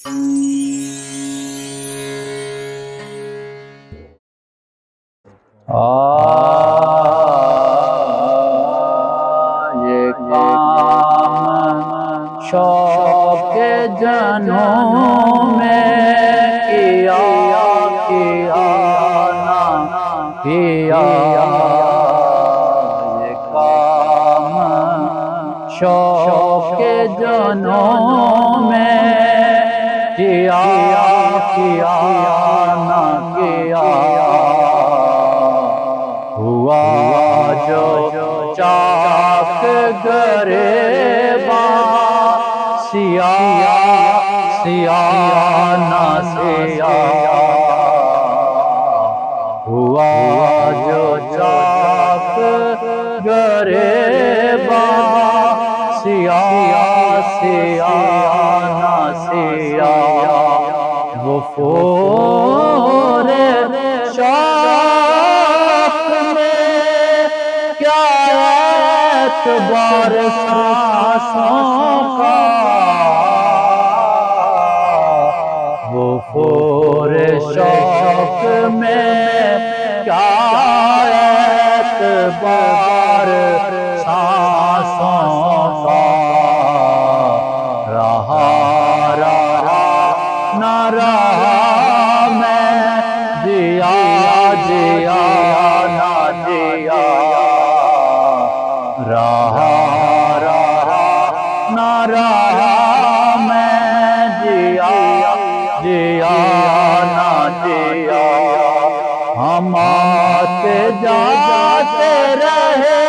یہ کام شوق جنوں میں کیا نہ کیا، یہ کام شوق جنوں میں کیا نہ کیا، ہوا جو چاک گریباں سیاہ نہ سیاہ، ہوا جو چاک گریباں سیاہ نہ سیاہ، وہ فور شوق میں کیا اعتبار سانسوں کا، وہ فور شوق میں کیا اعتبار سانسوں کا، رہا نہ رہا میں جیا نہ جیا، رہا نہ رہا میں جیا نہ جیا، ہم آتے جاتے رہے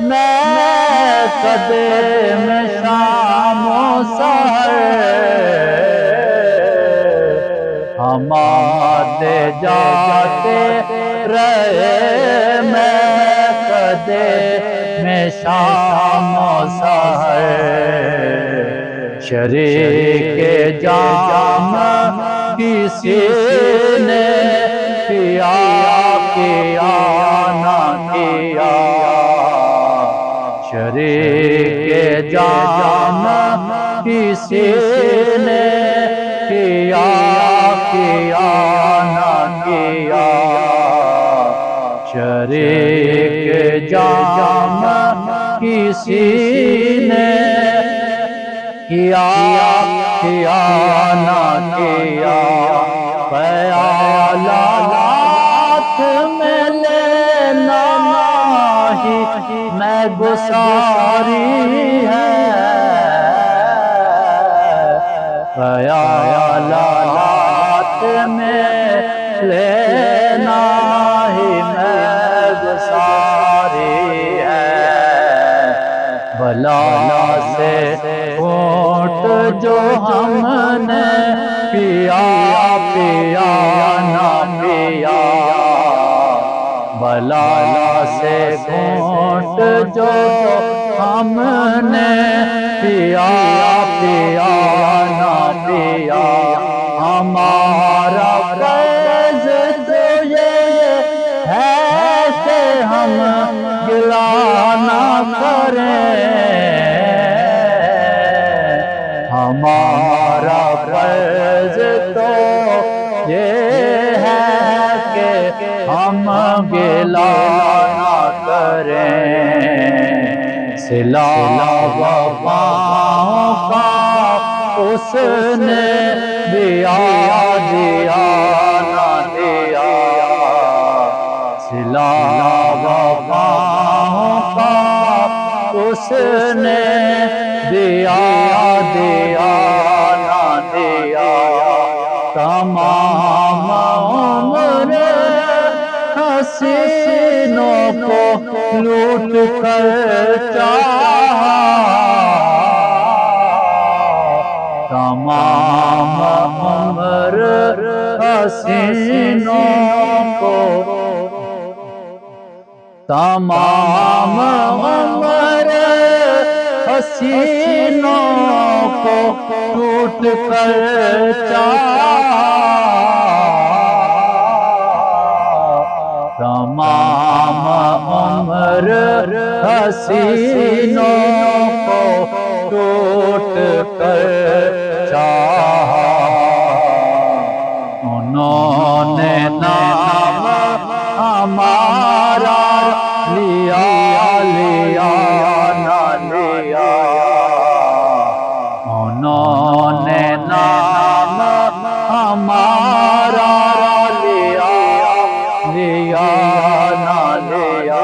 میں قدم شام و سحر، ہم آتے جاتے رہے میں قدم شام و سحر، شریک جام کسی نے کیا نہ کیا، شریک جام کسی نے کیا نہ کیا، شریک جام کسی نے کیا نہ کیا، خیالات میں لینا ہی میں گساری ہے، خیالات میں لینا ہی میں گساری ہے، بلا سے گھونٹ جو ہم نے پیا نہ پیا، بلا سے گھونٹ جو ہم نے پیا نہ پیا، ہمارا فرض تو یہ ہے کہ ہم گلہ نہ کریں، ہمارا فرض تو یہ ہے کہ ہم گلہ نہ کریں، صلہ وفاؤں کا اس نے دیا نہ دیا، صلہ وفاؤں کا اس نے دیا نہ دیا، تمام عمر حسینوں کو لوٹ کر چاہا، تمام عمر حسینوں کو، تمام عمر حسینوں کو ٹوٹ کر چاہا، تمام عمر حسینوں کو ٹوٹ کر چاہا۔ انہوں نے نام ہمارا لیا لیا نہ لیا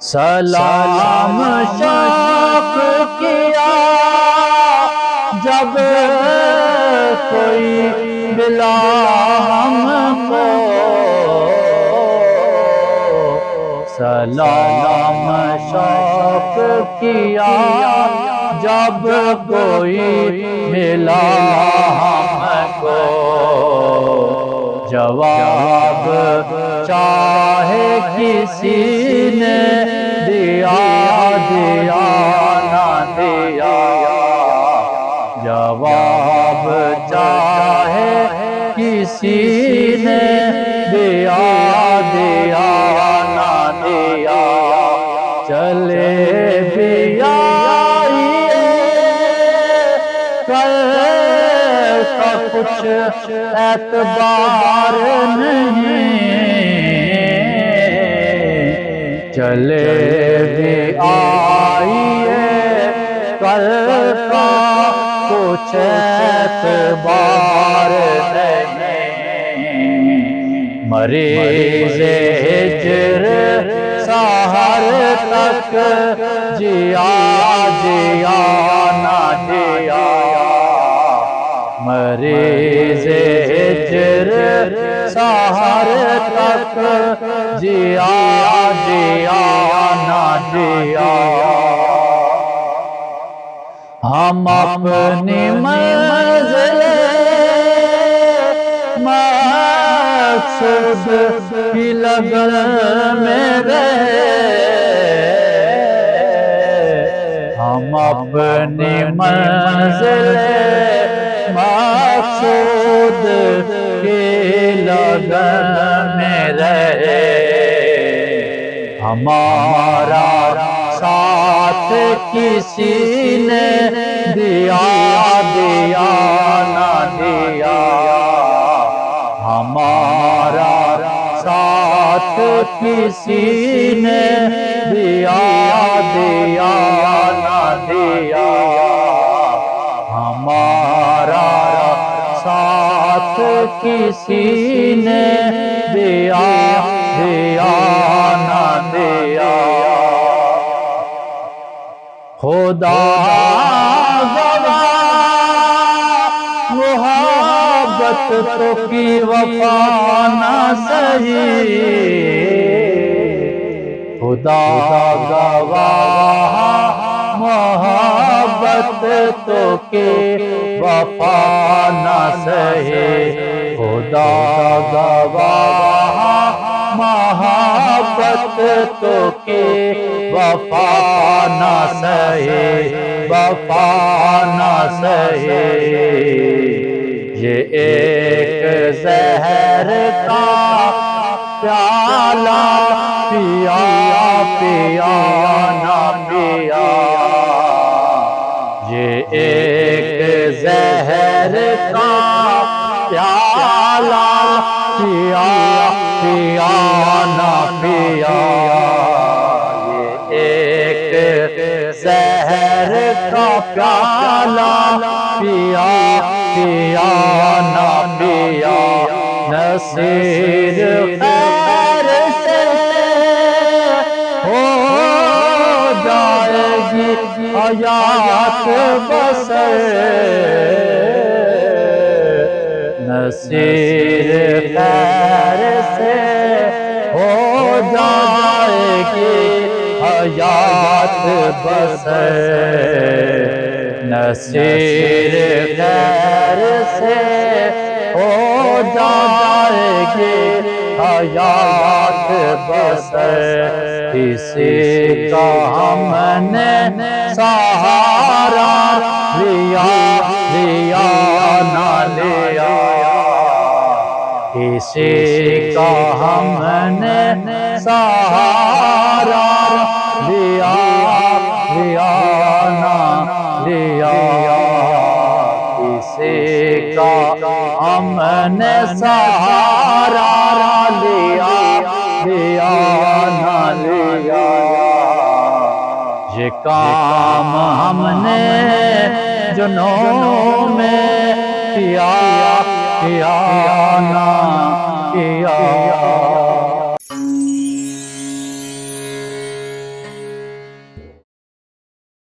سلام شوق کیا جب کوئی ملا ہم کو سلام شوق کیا جب کوئی ملا ہم کو جواب چاہے کسی نے دیا دیا نہ دیا جواب چاہے کسی نے دیا دیا نہ دیا چلے بھی آئیے کل کا کچھ اعتبار نہیں چلے بھی آئیے کل کا کچھ اعتبار نہیں مریض ہجر سحر تک جیا جیا نہ جیا مریض ہجر سحر تک جیا جیا نہ جیا ہم اپنی منزل مقصود کی لگن میں رہے ہم اپنی منزل مقصود کی لگن میں رہے ہمارا ساتھ کسی نے دیا دیا نہ دیا ہمارا ساتھ کسی نے دیا دیا نہ دیا ہمارا ساتھ کسی نے دیا دیا نہ دیا خدا گواہ محبت تو کی وفا نہ سہی خدا گواہ محبت تو کی وفا نہ سہی خدا گواہ محبت تو کی وفا نہ سہی وفا نہ سہی یہ ایک زہر کا پیالہ پیا پیا نہ پیا یہ ایک زہر کا پیالہ پیا پیا نہ پیا یہ ایک زہر کا پیالہ پیا پیا نہ پیا نصیر خیر سے ہو جائے گی حیات بسر نصیر خیر سے ہو جائے گی حیات بسر نصیر خیر سے ہو جائے گی حیات بسر اسی کا ہم نے سہارا لیا لیا نہ لیا اسی کا ہم نے سہارا لیا لیا نہ لیا اسی کا ہم نے سہارا لیا لیا نہ لیا یہ کام ہم نے جنوں میں کیا نہ کیا